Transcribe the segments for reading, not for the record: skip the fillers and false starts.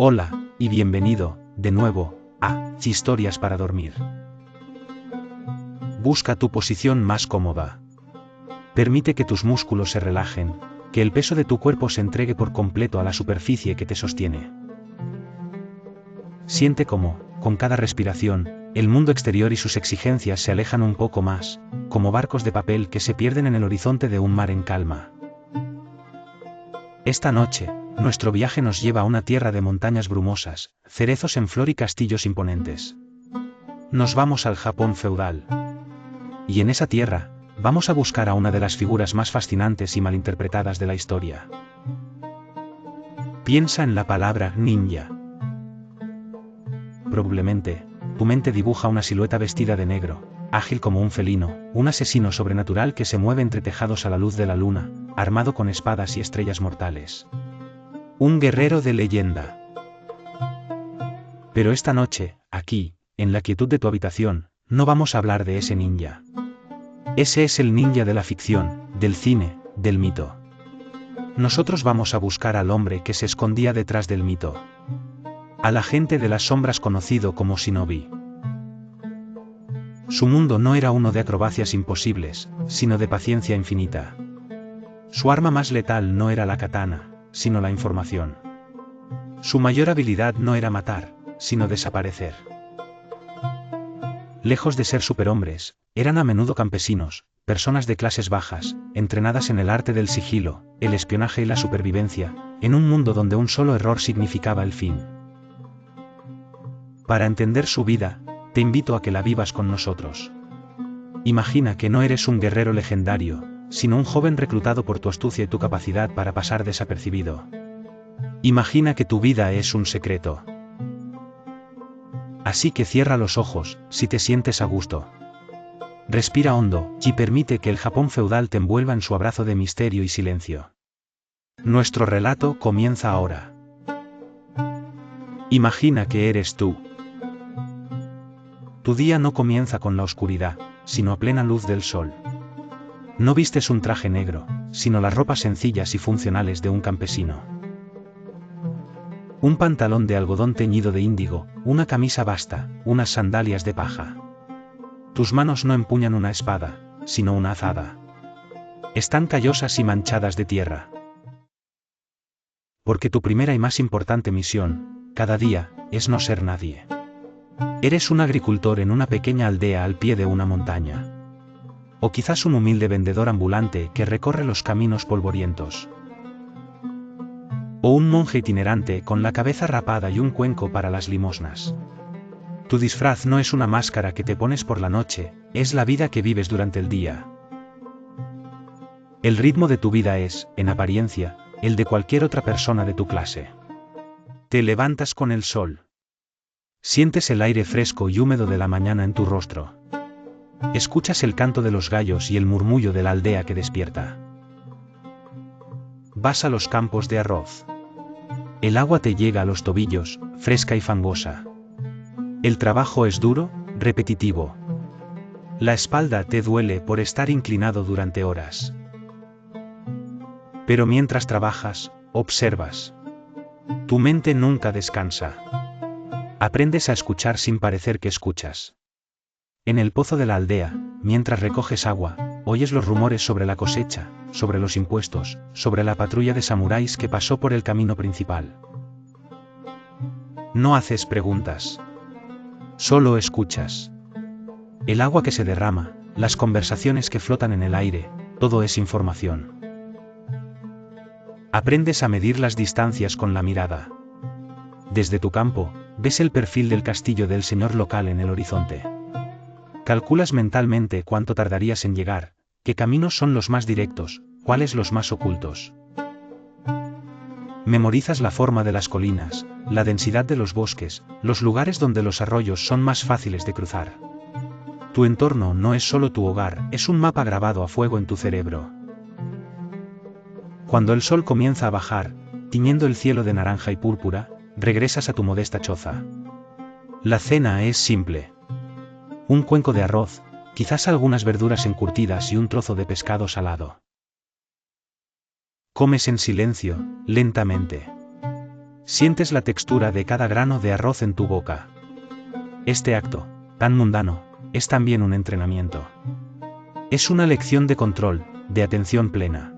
Hola, y bienvenido, de nuevo, a Historias para dormir. Busca tu posición más cómoda. Permite que tus músculos se relajen, que el peso de tu cuerpo se entregue por completo a la superficie que te sostiene. Siente cómo, con cada respiración, el mundo exterior y sus exigencias se alejan un poco más, como barcos de papel que se pierden en el horizonte de un mar en calma. Esta noche, nuestro viaje nos lleva a una tierra de montañas brumosas, cerezos en flor y castillos imponentes. Nos vamos al Japón feudal. Y en esa tierra, vamos a buscar a una de las figuras más fascinantes y malinterpretadas de la historia. Piensa en la palabra ninja. Probablemente, tu mente dibuja una silueta vestida de negro, ágil como un felino, un asesino sobrenatural que se mueve entre tejados a la luz de la luna, armado con espadas y estrellas mortales. Un guerrero de leyenda. Pero esta noche, aquí, en la quietud de tu habitación, no vamos a hablar de ese ninja. Ese es el ninja de la ficción, del cine, del mito. Nosotros vamos a buscar al hombre que se escondía detrás del mito. Al agente de las sombras conocido como Shinobi. Su mundo no era uno de acrobacias imposibles, sino de paciencia infinita. Su arma más letal no era la katana, sino la información. Su mayor habilidad no era matar, sino desaparecer. Lejos de ser superhombres, eran a menudo campesinos, personas de clases bajas, entrenadas en el arte del sigilo, el espionaje y la supervivencia, en un mundo donde un solo error significaba el fin. Para entender su vida, te invito a que la vivas con nosotros. Imagina que no eres un guerrero legendario, sino un joven reclutado por tu astucia y tu capacidad para pasar desapercibido. Imagina que tu vida es un secreto. Así que cierra los ojos, si te sientes a gusto. Respira hondo, y permite que el Japón feudal te envuelva en su abrazo de misterio y silencio. Nuestro relato comienza ahora. Imagina que eres tú. Tu día no comienza con la oscuridad, sino a plena luz del sol. No vistes un traje negro, sino las ropas sencillas y funcionales de un campesino. Un pantalón de algodón teñido de índigo, una camisa basta, unas sandalias de paja. Tus manos no empuñan una espada, sino una azada. Están callosas y manchadas de tierra. Porque tu primera y más importante misión, cada día, es no ser nadie. Eres un agricultor en una pequeña aldea al pie de una montaña. O quizás un humilde vendedor ambulante que recorre los caminos polvorientos. O un monje itinerante con la cabeza rapada y un cuenco para las limosnas. Tu disfraz no es una máscara que te pones por la noche, es la vida que vives durante el día. El ritmo de tu vida es, en apariencia, el de cualquier otra persona de tu clase. Te levantas con el sol. Sientes el aire fresco y húmedo de la mañana en tu rostro. Escuchas el canto de los gallos y el murmullo de la aldea que despierta. Vas a los campos de arroz. El agua te llega a los tobillos, fresca y fangosa. El trabajo es duro, repetitivo. La espalda te duele por estar inclinado durante horas. Pero mientras trabajas, observas. Tu mente nunca descansa. Aprendes a escuchar sin parecer que escuchas. En el pozo de la aldea, mientras recoges agua, oyes los rumores sobre la cosecha, sobre los impuestos, sobre la patrulla de samuráis que pasó por el camino principal. No haces preguntas. Solo escuchas. El agua que se derrama, las conversaciones que flotan en el aire, todo es información. Aprendes a medir las distancias con la mirada. Desde tu campo, ves el perfil del castillo del señor local en el horizonte. Calculas mentalmente cuánto tardarías en llegar, qué caminos son los más directos, cuáles los más ocultos. Memorizas la forma de las colinas, la densidad de los bosques, los lugares donde los arroyos son más fáciles de cruzar. Tu entorno no es solo tu hogar, es un mapa grabado a fuego en tu cerebro. Cuando el sol comienza a bajar, tiñendo el cielo de naranja y púrpura, regresas a tu modesta choza. La cena es simple. Un cuenco de arroz, quizás algunas verduras encurtidas y un trozo de pescado salado. Comes en silencio, lentamente. Sientes la textura de cada grano de arroz en tu boca. Este acto, tan mundano, es también un entrenamiento. Es una lección de control, de atención plena.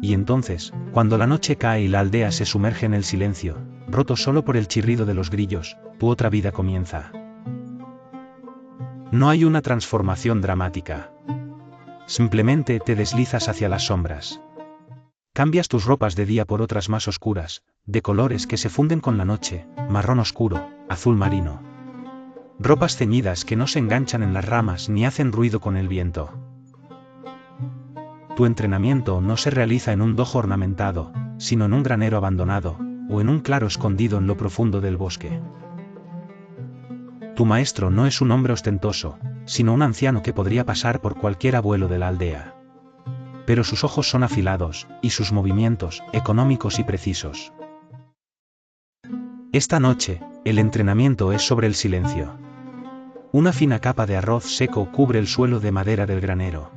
Y entonces, cuando la noche cae y la aldea se sumerge en el silencio, roto solo por el chirrido de los grillos, tu otra vida comienza. No hay una transformación dramática. Simplemente te deslizas hacia las sombras. Cambias tus ropas de día por otras más oscuras, de colores que se funden con la noche, marrón oscuro, azul marino. Ropas ceñidas que no se enganchan en las ramas ni hacen ruido con el viento. Tu entrenamiento no se realiza en un dojo ornamentado, sino en un granero abandonado, o en un claro escondido en lo profundo del bosque. Tu maestro no es un hombre ostentoso, sino un anciano que podría pasar por cualquier abuelo de la aldea. Pero sus ojos son afilados, y sus movimientos, económicos y precisos. Esta noche, el entrenamiento es sobre el silencio. Una fina capa de arroz seco cubre el suelo de madera del granero.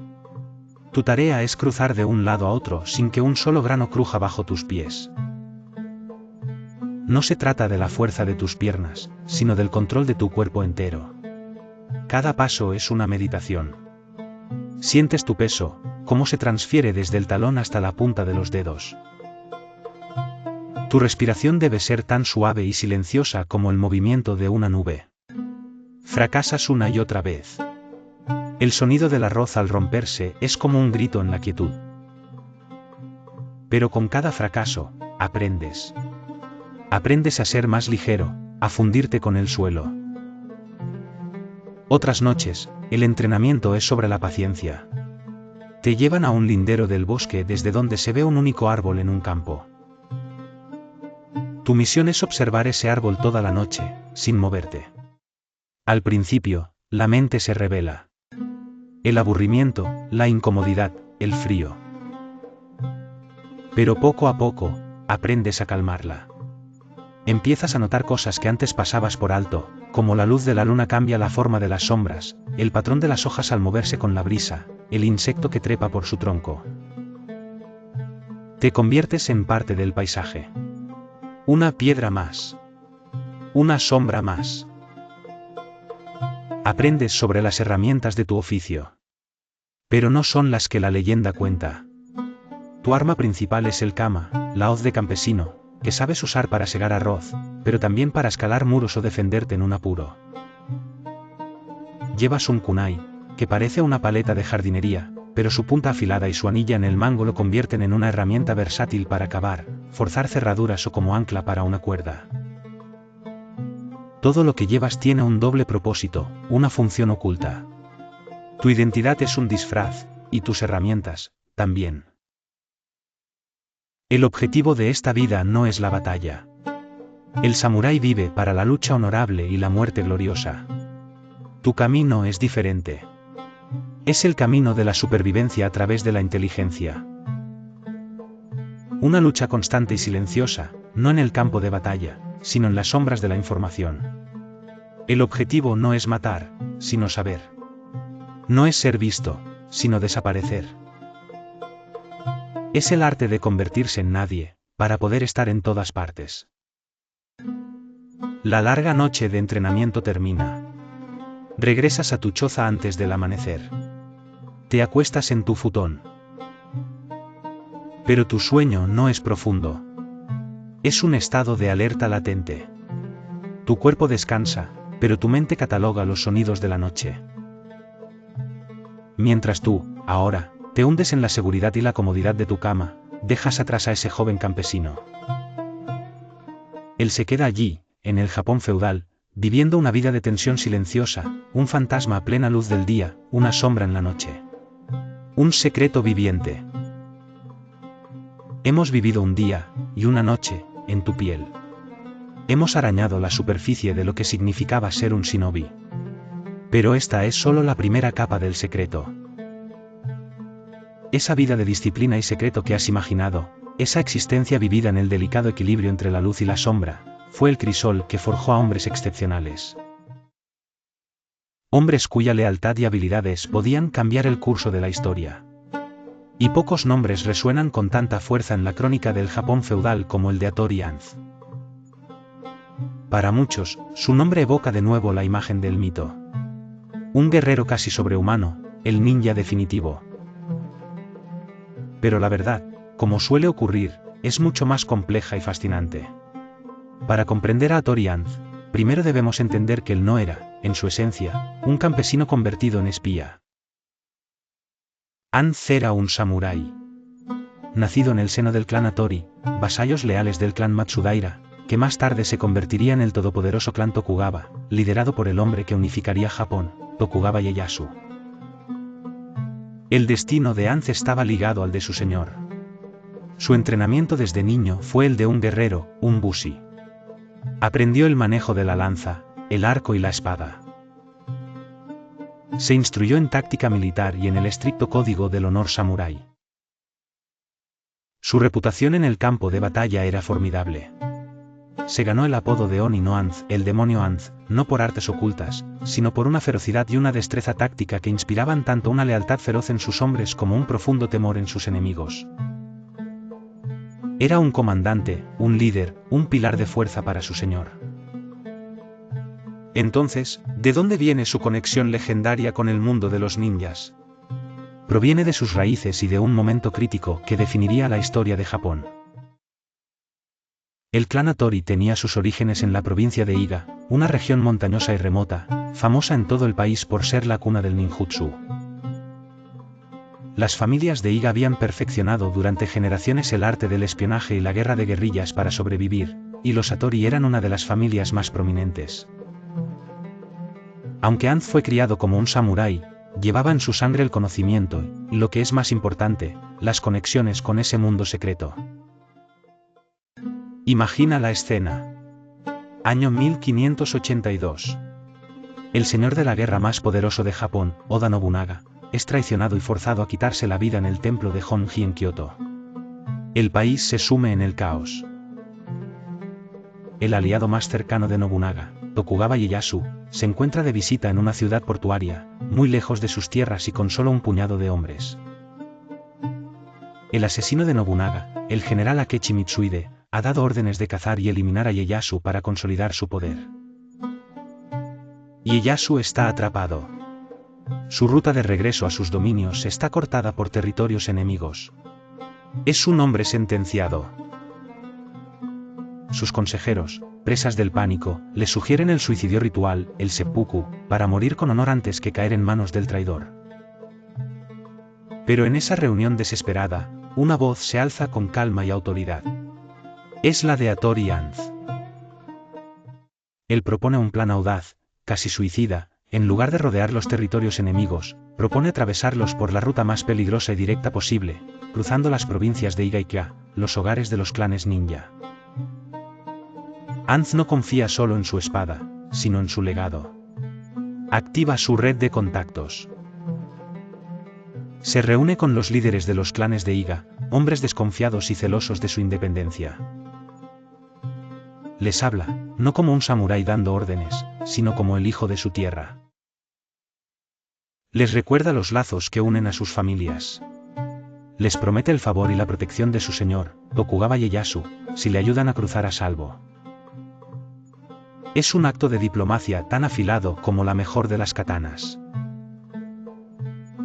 Tu tarea es cruzar de un lado a otro sin que un solo grano cruja bajo tus pies. No se trata de la fuerza de tus piernas, sino del control de tu cuerpo entero. Cada paso es una meditación. Sientes tu peso, cómo se transfiere desde el talón hasta la punta de los dedos. Tu respiración debe ser tan suave y silenciosa como el movimiento de una nube. Fracasas una y otra vez. El sonido del arroz al romperse es como un grito en la quietud. Pero con cada fracaso, aprendes. Aprendes a ser más ligero, a fundirte con el suelo. Otras noches, el entrenamiento es sobre la paciencia. Te llevan a un lindero del bosque desde donde se ve un único árbol en un campo. Tu misión es observar ese árbol toda la noche, sin moverte. Al principio, la mente se revela. El aburrimiento, la incomodidad, el frío. Pero poco a poco, aprendes a calmarla. Empiezas a notar cosas que antes pasabas por alto, como la luz de la luna cambia la forma de las sombras, el patrón de las hojas al moverse con la brisa, el insecto que trepa por su tronco. Te conviertes en parte del paisaje. Una piedra más. Una sombra más. Aprendes sobre las herramientas de tu oficio. Pero no son las que la leyenda cuenta. Tu arma principal es el kama, la hoz de campesino, que sabes usar para segar arroz, pero también para escalar muros o defenderte en un apuro. Llevas un kunai, que parece una paleta de jardinería, pero su punta afilada y su anilla en el mango lo convierten en una herramienta versátil para cavar, forzar cerraduras o como ancla para una cuerda. Todo lo que llevas tiene un doble propósito, una función oculta. Tu identidad es un disfraz, y tus herramientas, también. El objetivo de esta vida no es la batalla. El samurái vive para la lucha honorable y la muerte gloriosa. Tu camino es diferente. Es el camino de la supervivencia a través de la inteligencia. Una lucha constante y silenciosa, no en el campo de batalla, sino en las sombras de la información. El objetivo no es matar, sino saber. No es ser visto, sino desaparecer. Es el arte de convertirse en nadie, para poder estar en todas partes. La larga noche de entrenamiento termina. Regresas a tu choza antes del amanecer. Te acuestas en tu futón. Pero tu sueño no es profundo. Es un estado de alerta latente. Tu cuerpo descansa, pero tu mente cataloga los sonidos de la noche. Mientras tú, ahora, te hundes en la seguridad y la comodidad de tu cama, dejas atrás a ese joven campesino. Él se queda allí, en el Japón feudal, viviendo una vida de tensión silenciosa, un fantasma a plena luz del día, una sombra en la noche. Un secreto viviente. Hemos vivido un día, y una noche, en tu piel. Hemos arañado la superficie de lo que significaba ser un shinobi. Pero esta es solo la primera capa del secreto. Esa vida de disciplina y secreto que has imaginado, esa existencia vivida en el delicado equilibrio entre la luz y la sombra, fue el crisol que forjó a hombres excepcionales. Hombres cuya lealtad y habilidades podían cambiar el curso de la historia. Y pocos nombres resuenan con tanta fuerza en la crónica del Japón feudal como el de Hattori Anz. Para muchos, su nombre evoca de nuevo la imagen del mito. Un guerrero casi sobrehumano, el ninja definitivo. Pero la verdad, como suele ocurrir, es mucho más compleja y fascinante. Para comprender a Hattori Anz, primero debemos entender que él no era, en su esencia, un campesino convertido en espía. Anz era un samurái. Nacido en el seno del clan Hattori, vasallos leales del clan Matsudaira, que más tarde se convertiría en el todopoderoso clan Tokugawa, liderado por el hombre que unificaría Japón, Tokugawa Ieyasu. El destino de Anz estaba ligado al de su señor. Su entrenamiento desde niño fue el de un guerrero, un bushi. Aprendió el manejo de la lanza, el arco y la espada. Se instruyó en táctica militar y en el estricto código del honor samurái. Su reputación en el campo de batalla era formidable. Se ganó el apodo de Oni no Anz, el demonio Anz, no por artes ocultas, sino por una ferocidad y una destreza táctica que inspiraban tanto una lealtad feroz en sus hombres como un profundo temor en sus enemigos. Era un comandante, un líder, un pilar de fuerza para su señor. Entonces, ¿de dónde viene su conexión legendaria con el mundo de los ninjas? Proviene de sus raíces y de un momento crítico que definiría la historia de Japón. El clan Hattori tenía sus orígenes en la provincia de Iga, una región montañosa y remota, famosa en todo el país por ser la cuna del ninjutsu. Las familias de Iga habían perfeccionado durante generaciones el arte del espionaje y la guerra de guerrillas para sobrevivir, y los Hattori eran una de las familias más prominentes. Aunque Anz fue criado como un samurái, llevaba en su sangre el conocimiento, y lo que es más importante, las conexiones con ese mundo secreto. Imagina la escena. Año 1582. El señor de la guerra más poderoso de Japón, Oda Nobunaga, es traicionado y forzado a quitarse la vida en el templo de Honji en Kioto. El país se sume en el caos. El aliado más cercano de Nobunaga, Tokugawa Ieyasu, se encuentra de visita en una ciudad portuaria, muy lejos de sus tierras y con solo un puñado de hombres. El asesino de Nobunaga, el general Akechi Mitsuhide, ha dado órdenes de cazar y eliminar a Ieyasu para consolidar su poder. Ieyasu está atrapado. Su ruta de regreso a sus dominios está cortada por territorios enemigos. Es un hombre sentenciado. Sus consejeros, presas del pánico, le sugieren el suicidio ritual, el seppuku, para morir con honor antes que caer en manos del traidor. Pero en esa reunión desesperada, una voz se alza con calma y autoridad. Es la de Hattori Anz. Él propone un plan audaz, casi suicida. En lugar de rodear los territorios enemigos, propone atravesarlos por la ruta más peligrosa y directa posible, cruzando las provincias de Iga y Kya, los hogares de los clanes ninja. Anz no confía solo en su espada, sino en su legado. Activa su red de contactos. Se reúne con los líderes de los clanes de Iga, hombres desconfiados y celosos de su independencia. Les habla, no como un samurái dando órdenes, sino como el hijo de su tierra. Les recuerda los lazos que unen a sus familias. Les promete el favor y la protección de su señor, Tokugawa Ieyasu, si le ayudan a cruzar a salvo. Es un acto de diplomacia tan afilado como la mejor de las katanas.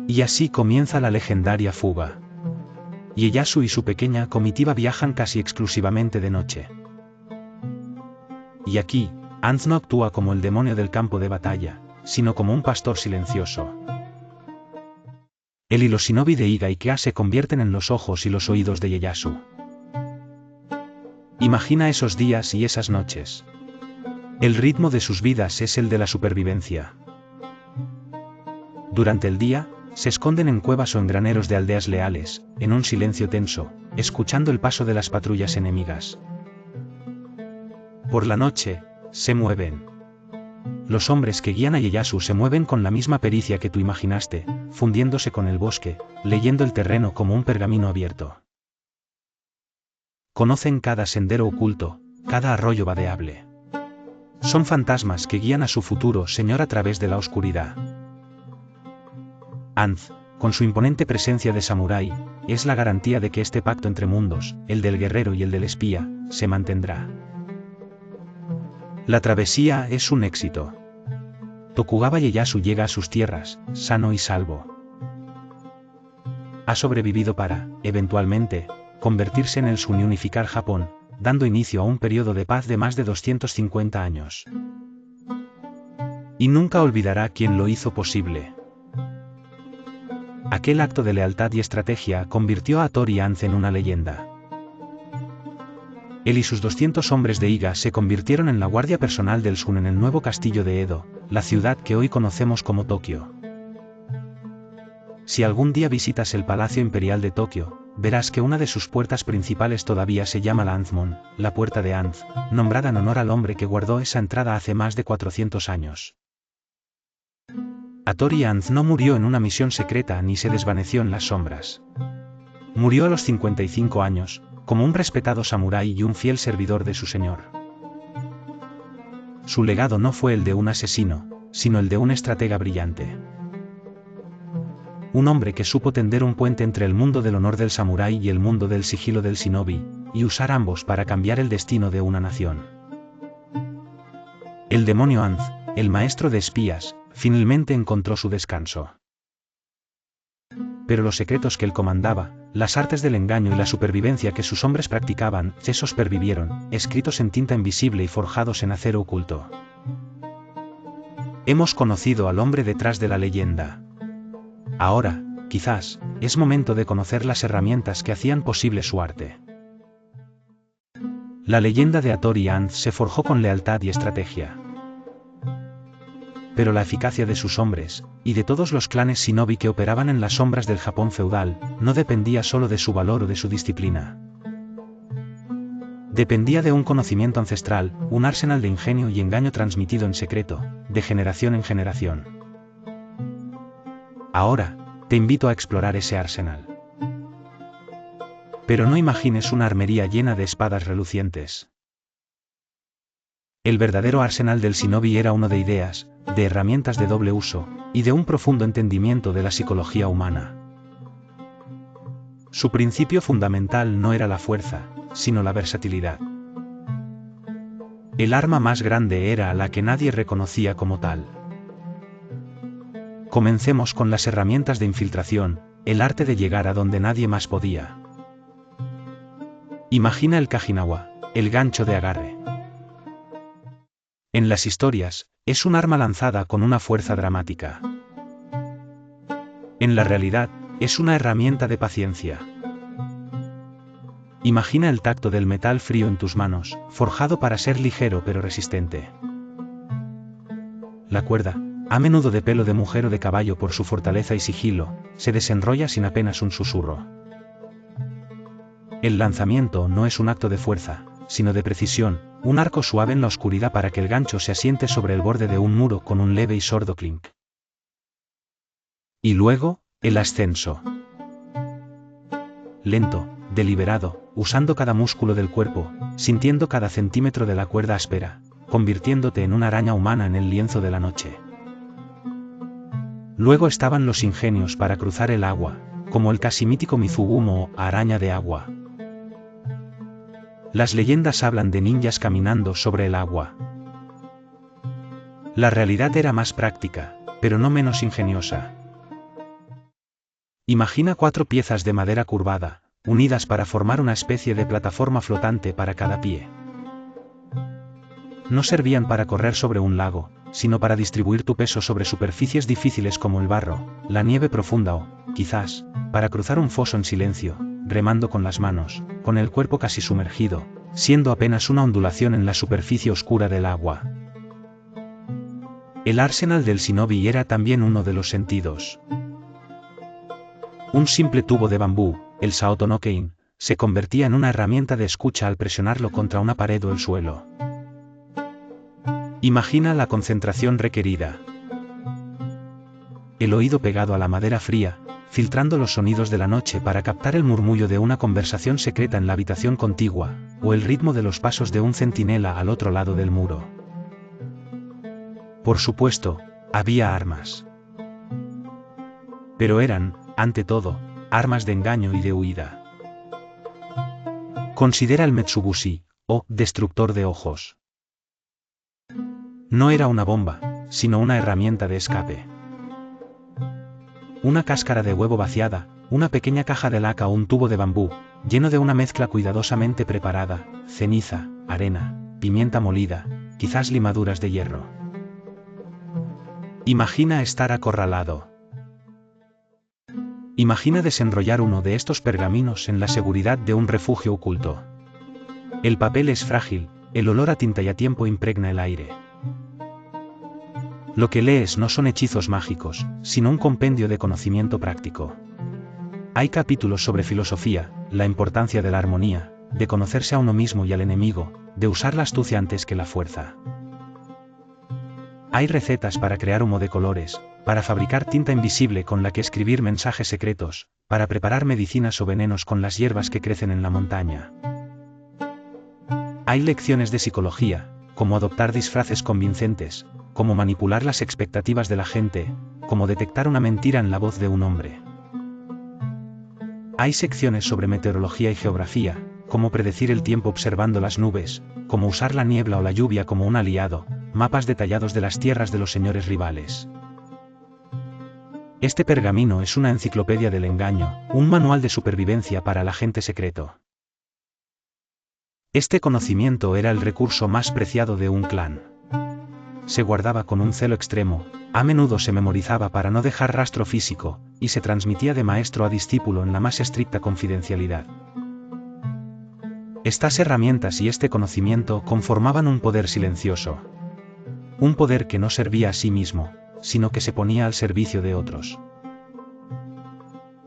Y así comienza la legendaria fuga. Ieyasu y su pequeña comitiva viajan casi exclusivamente de noche. Y aquí, Anz no actúa como el demonio del campo de batalla, sino como un pastor silencioso. Él y los shinobi de Iga y Kya se convierten en los ojos y los oídos de Ieyasu. Imagina esos días y esas noches. El ritmo de sus vidas es el de la supervivencia. Durante el día, se esconden en cuevas o en graneros de aldeas leales, en un silencio tenso, escuchando el paso de las patrullas enemigas. Por la noche, se mueven. Los hombres que guían a Ieyasu se mueven con la misma pericia que tú imaginaste, fundiéndose con el bosque, leyendo el terreno como un pergamino abierto. Conocen cada sendero oculto, cada arroyo vadeable. Son fantasmas que guían a su futuro señor a través de la oscuridad. Anz, con su imponente presencia de samurái, es la garantía de que este pacto entre mundos, el del guerrero y el del espía, se mantendrá. La travesía es un éxito. Tokugawa Ieyasu llega a sus tierras, sano y salvo. Ha sobrevivido para, eventualmente, convertirse en el Sun y unificar Japón, dando inicio a un periodo de paz de más de 250 años. Y nunca olvidará quién lo hizo posible. Aquel acto de lealtad y estrategia convirtió a Hattori Hanzo en una leyenda. Él y sus 200 hombres de Iga se convirtieron en la guardia personal del Sun en el nuevo castillo de Edo, la ciudad que hoy conocemos como Tokio. Si algún día visitas el Palacio Imperial de Tokio, verás que una de sus puertas principales todavía se llama la Hanzmon, la Puerta de Hanz, nombrada en honor al hombre que guardó esa entrada hace más de 400 años. Hattori Hanzo no murió en una misión secreta ni se desvaneció en las sombras. Murió a los 55 años, como un respetado samurái y un fiel servidor de su señor. Su legado no fue el de un asesino, sino el de un estratega brillante. Un hombre que supo tender un puente entre el mundo del honor del samurái y el mundo del sigilo del shinobi, y usar ambos para cambiar el destino de una nación. El demonio Hanzo, el maestro de espías, finalmente encontró su descanso. Pero los secretos que él comandaba, las artes del engaño y la supervivencia que sus hombres practicaban, esos pervivieron, escritos en tinta invisible y forjados en acero oculto. Hemos conocido al hombre detrás de la leyenda. Ahora, quizás, es momento de conocer las herramientas que hacían posible su arte. La leyenda de Hattori Hanzo se forjó con lealtad y estrategia. Pero la eficacia de sus hombres, y de todos los clanes shinobi que operaban en las sombras del Japón feudal, no dependía solo de su valor o de su disciplina. Dependía de un conocimiento ancestral, un arsenal de ingenio y engaño transmitido en secreto, de generación en generación. Ahora, te invito a explorar ese arsenal. Pero no imagines una armería llena de espadas relucientes. El verdadero arsenal del shinobi era uno de ideas, de herramientas de doble uso, y de un profundo entendimiento de la psicología humana. Su principio fundamental no era la fuerza, sino la versatilidad. El arma más grande era a la que nadie reconocía como tal. Comencemos con las herramientas de infiltración, el arte de llegar a donde nadie más podía. Imagina el Kajinawa, el gancho de agarre. En las historias, es un arma lanzada con una fuerza dramática. En la realidad, es una herramienta de paciencia. Imagina el tacto del metal frío en tus manos, forjado para ser ligero pero resistente. La cuerda, a menudo de pelo de mujer o de caballo por su fortaleza y sigilo, se desenrolla sin apenas un susurro. El lanzamiento no es un acto de fuerza, sino de precisión, un arco suave en la oscuridad para que el gancho se asiente sobre el borde de un muro con un leve y sordo clink. Y luego, el ascenso. Lento, deliberado, usando cada músculo del cuerpo, sintiendo cada centímetro de la cuerda áspera, convirtiéndote en una araña humana en el lienzo de la noche. Luego estaban los ingenios para cruzar el agua, como el casi mítico Mizugumo o araña de agua. Las leyendas hablan de ninjas caminando sobre el agua. La realidad era más práctica, pero no menos ingeniosa. Imagina 4 piezas de madera curvada, unidas para formar una especie de plataforma flotante para cada pie. No servían para correr sobre un lago, sino para distribuir tu peso sobre superficies difíciles como el barro, la nieve profunda o, quizás, para cruzar un foso en silencio, remando con las manos, con el cuerpo casi sumergido, siendo apenas una ondulación en la superficie oscura del agua. El arsenal del shinobi era también uno de los sentidos. Un simple tubo de bambú, el Saoto no Kein, se convertía en una herramienta de escucha al presionarlo contra una pared o el suelo. Imagina la concentración requerida. El oído pegado a la madera fría, filtrando los sonidos de la noche para captar el murmullo de una conversación secreta en la habitación contigua, o el ritmo de los pasos de un centinela al otro lado del muro. Por supuesto, había armas. Pero eran, ante todo, armas de engaño y de huida. Considera el Metsubushi, o destructor de ojos. No era una bomba, sino una herramienta de escape. Una cáscara de huevo vaciada, una pequeña caja de laca o un tubo de bambú, lleno de una mezcla cuidadosamente preparada, ceniza, arena, pimienta molida, quizás limaduras de hierro. Imagina estar acorralado. Imagina desenrollar uno de estos pergaminos en la seguridad de un refugio oculto. El papel es frágil, el olor a tinta y a tiempo impregna el aire. Lo que lees no son hechizos mágicos, sino un compendio de conocimiento práctico. Hay capítulos sobre filosofía, la importancia de la armonía, de conocerse a uno mismo y al enemigo, de usar la astucia antes que la fuerza. Hay recetas para crear humo de colores, para fabricar tinta invisible con la que escribir mensajes secretos, para preparar medicinas o venenos con las hierbas que crecen en la montaña. Hay lecciones de psicología, como adoptar disfraces convincentes, como manipular las expectativas de la gente, como detectar una mentira en la voz de un hombre. Hay secciones sobre meteorología y geografía, como predecir el tiempo observando las nubes, como usar la niebla o la lluvia como un aliado, mapas detallados de las tierras de los señores rivales. Este pergamino es una enciclopedia del engaño, un manual de supervivencia para el agente secreto. Este conocimiento era el recurso más preciado de un clan. Se guardaba con un celo extremo, a menudo se memorizaba para no dejar rastro físico, y se transmitía de maestro a discípulo en la más estricta confidencialidad. Estas herramientas y este conocimiento conformaban un poder silencioso. Un poder que no servía a sí mismo, sino que se ponía al servicio de otros.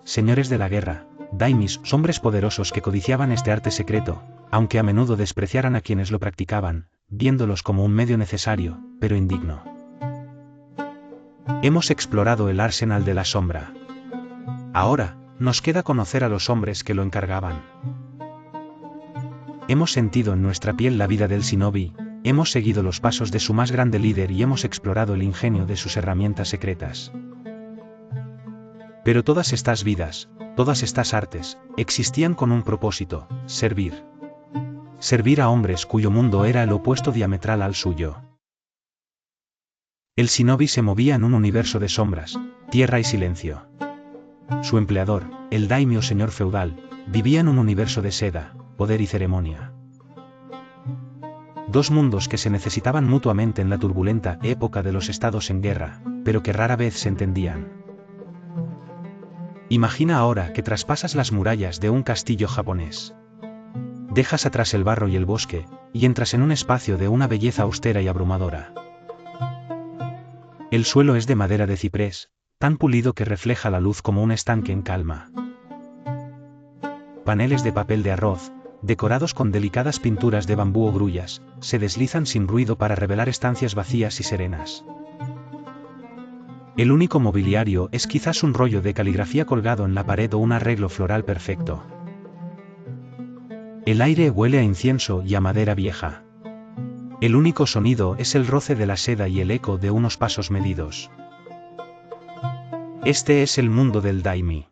Señores de la guerra, daimis, hombres poderosos que codiciaban este arte secreto, aunque a menudo despreciaran a quienes lo practicaban, viéndolos como un medio necesario, pero indigno. Hemos explorado el arsenal de la sombra. Ahora, nos queda conocer a los hombres que lo encargaban. Hemos sentido en nuestra piel la vida del shinobi, hemos seguido los pasos de su más grande líder y hemos explorado el ingenio de sus herramientas secretas. Pero todas estas vidas, todas estas artes, existían con un propósito: servir. Servir a hombres cuyo mundo era el opuesto diametral al suyo. El shinobi se movía en un universo de sombras, tierra y silencio. Su empleador, el daimyo señor feudal, vivía en un universo de seda, poder y ceremonia. Dos mundos que se necesitaban mutuamente en la turbulenta época de los estados en guerra, pero que rara vez se entendían. Imagina ahora que traspasas las murallas de un castillo japonés. Dejas atrás el barro y el bosque, y entras en un espacio de una belleza austera y abrumadora. El suelo es de madera de ciprés, tan pulido que refleja la luz como un estanque en calma. Paneles de papel de arroz, decorados con delicadas pinturas de bambú o grullas, se deslizan sin ruido para revelar estancias vacías y serenas. El único mobiliario es quizás un rollo de caligrafía colgado en la pared o un arreglo floral perfecto. El aire huele a incienso y a madera vieja. El único sonido es el roce de la seda y el eco de unos pasos medidos. Este es el mundo del daimi.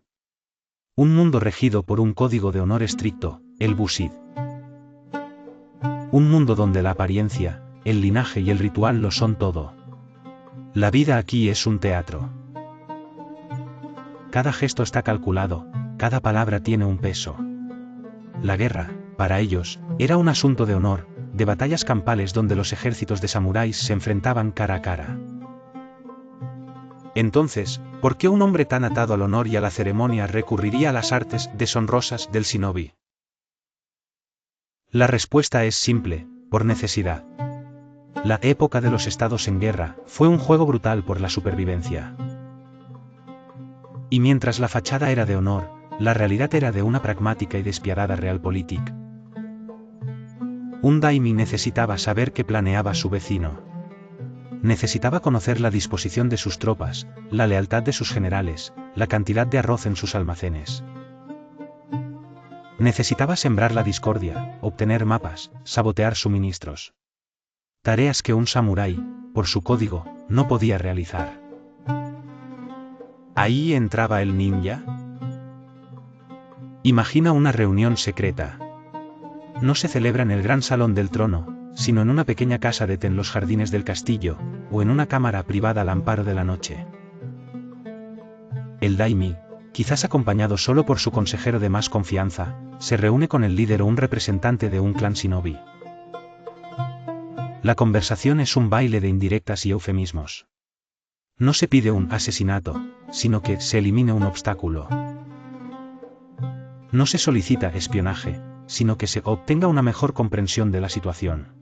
Un mundo regido por un código de honor estricto, el bushid. Un mundo donde la apariencia, el linaje y el ritual lo son todo. La vida aquí es un teatro. Cada gesto está calculado, cada palabra tiene un peso. La guerra, para ellos, era un asunto de honor, de batallas campales donde los ejércitos de samuráis se enfrentaban cara a cara. Entonces, ¿por qué un hombre tan atado al honor y a la ceremonia recurriría a las artes deshonrosas del shinobi? La respuesta es simple: por necesidad. La época de los estados en guerra fue un juego brutal por la supervivencia. Y mientras la fachada era de honor, la realidad era de una pragmática y despiadada realpolitik. Un daimi necesitaba saber qué planeaba su vecino. Necesitaba conocer la disposición de sus tropas, la lealtad de sus generales, la cantidad de arroz en sus almacenes. Necesitaba sembrar la discordia, obtener mapas, sabotear suministros. Tareas que un samurái, por su código, no podía realizar. ¿Ahí entraba el ninja? Imagina una reunión secreta. No se celebra en el gran salón del trono, sino en una pequeña casa en los jardines del castillo, o en una cámara privada al amparo de la noche. El daimyo, quizás acompañado solo por su consejero de más confianza, se reúne con el líder o un representante de un clan shinobi. La conversación es un baile de indirectas y eufemismos. No se pide un asesinato, sino que se elimine un obstáculo. No se solicita espionaje, sino que se obtenga una mejor comprensión de la situación.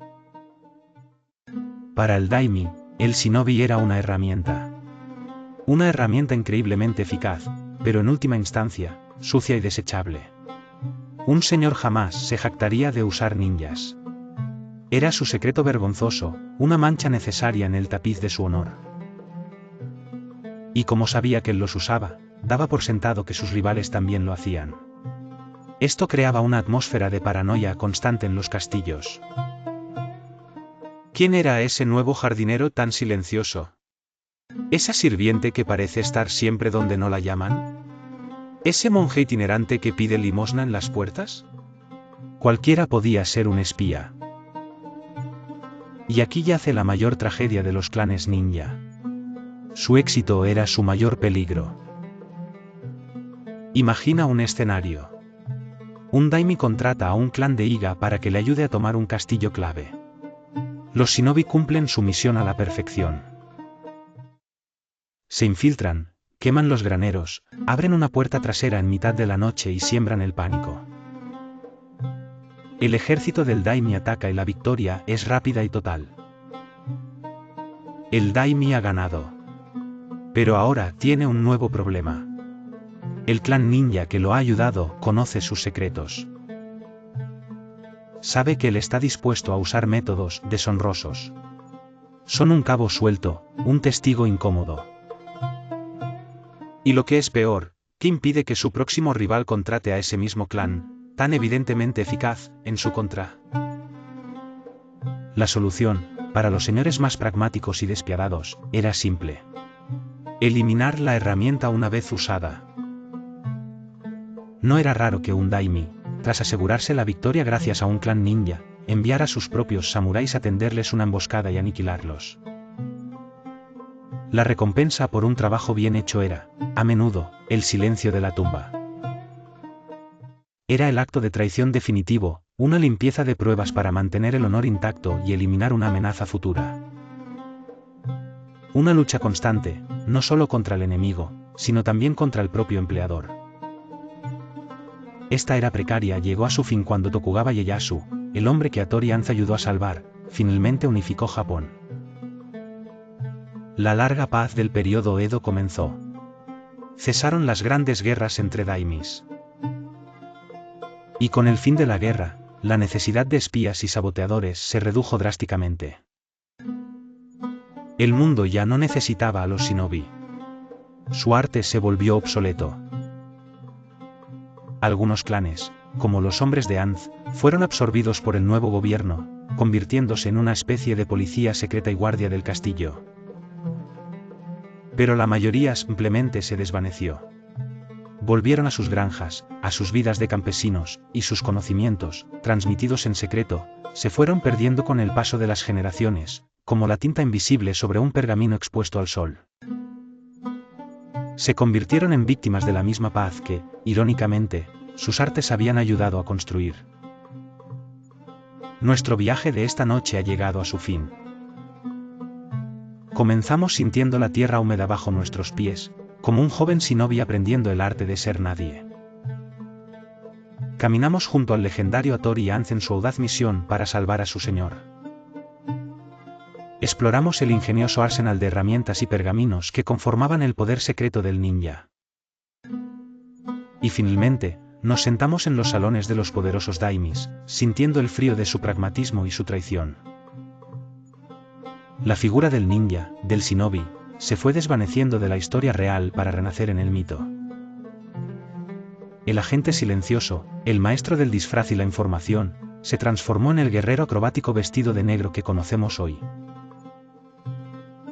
Para el daimyo, el shinobi era una herramienta. Una herramienta increíblemente eficaz, pero en última instancia, sucia y desechable. Un señor jamás se jactaría de usar ninjas. Era su secreto vergonzoso, una mancha necesaria en el tapiz de su honor. Y como sabía que él los usaba, daba por sentado que sus rivales también lo hacían. Esto creaba una atmósfera de paranoia constante en los castillos. ¿Quién era ese nuevo jardinero tan silencioso? ¿Esa sirviente que parece estar siempre donde no la llaman? ¿Ese monje itinerante que pide limosna en las puertas? Cualquiera podía ser un espía. Y aquí yace la mayor tragedia de los clanes ninja. Su éxito era su mayor peligro. Imagina un escenario. Un daimyo contrata a un clan de Iga para que le ayude a tomar un castillo clave. Los shinobi cumplen su misión a la perfección. Se infiltran, queman los graneros, abren una puerta trasera en mitad de la noche y siembran el pánico. El ejército del daimyo ataca y la victoria es rápida y total. El daimyo ha ganado. Pero ahora tiene un nuevo problema. El clan ninja que lo ha ayudado conoce sus secretos. Sabe que él está dispuesto a usar métodos deshonrosos. Son un cabo suelto, un testigo incómodo. Y lo que es peor, ¿qué impide que su próximo rival contrate a ese mismo clan, tan evidentemente eficaz, en su contra? La solución, para los señores más pragmáticos y despiadados, era simple. Eliminar la herramienta una vez usada. No era raro que un daimyo, tras asegurarse la victoria gracias a un clan ninja, enviara a sus propios samuráis a tenderles una emboscada y aniquilarlos. La recompensa por un trabajo bien hecho era, a menudo, el silencio de la tumba. Era el acto de traición definitivo, una limpieza de pruebas para mantener el honor intacto y eliminar una amenaza futura. Una lucha constante, no solo contra el enemigo, sino también contra el propio empleador. Esta era precaria llegó a su fin cuando Tokugawa Ieyasu, el hombre que Hattori Hanzo ayudó a salvar, finalmente unificó Japón. La larga paz del periodo Edo comenzó. Cesaron las grandes guerras entre daimyos. Y con el fin de la guerra, la necesidad de espías y saboteadores se redujo drásticamente. El mundo ya no necesitaba a los shinobi. Su arte se volvió obsoleto. Algunos clanes, como los hombres de Anz, fueron absorbidos por el nuevo gobierno, convirtiéndose en una especie de policía secreta y guardia del castillo. Pero la mayoría simplemente se desvaneció. Volvieron a sus granjas, a sus vidas de campesinos, y sus conocimientos, transmitidos en secreto, se fueron perdiendo con el paso de las generaciones, como la tinta invisible sobre un pergamino expuesto al sol. Se convirtieron en víctimas de la misma paz que, irónicamente, sus artes habían ayudado a construir. Nuestro viaje de esta noche ha llegado a su fin. Comenzamos sintiendo la tierra húmeda bajo nuestros pies, como un joven shinobi aprendiendo el arte de ser nadie. Caminamos junto al legendario Hattori Hanzo en su audaz misión para salvar a su señor. Exploramos el ingenioso arsenal de herramientas y pergaminos que conformaban el poder secreto del ninja. Y finalmente, nos sentamos en los salones de los poderosos daimyos, sintiendo el frío de su pragmatismo y su traición. La figura del ninja, del shinobi, se fue desvaneciendo de la historia real para renacer en el mito. El agente silencioso, el maestro del disfraz y la información, se transformó en el guerrero acrobático vestido de negro que conocemos hoy.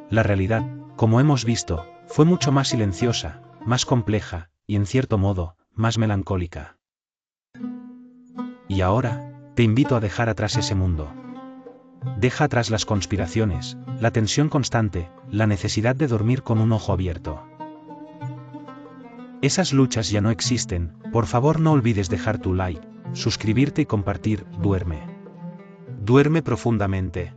La realidad, como hemos visto, fue mucho más silenciosa, más compleja, y en cierto modo, más melancólica. Y ahora, te invito a dejar atrás ese mundo. Deja atrás las conspiraciones, la tensión constante, la necesidad de dormir con un ojo abierto. Esas luchas ya no existen. Por favor, no olvides dejar tu like, suscribirte y compartir. Duerme. Duerme profundamente.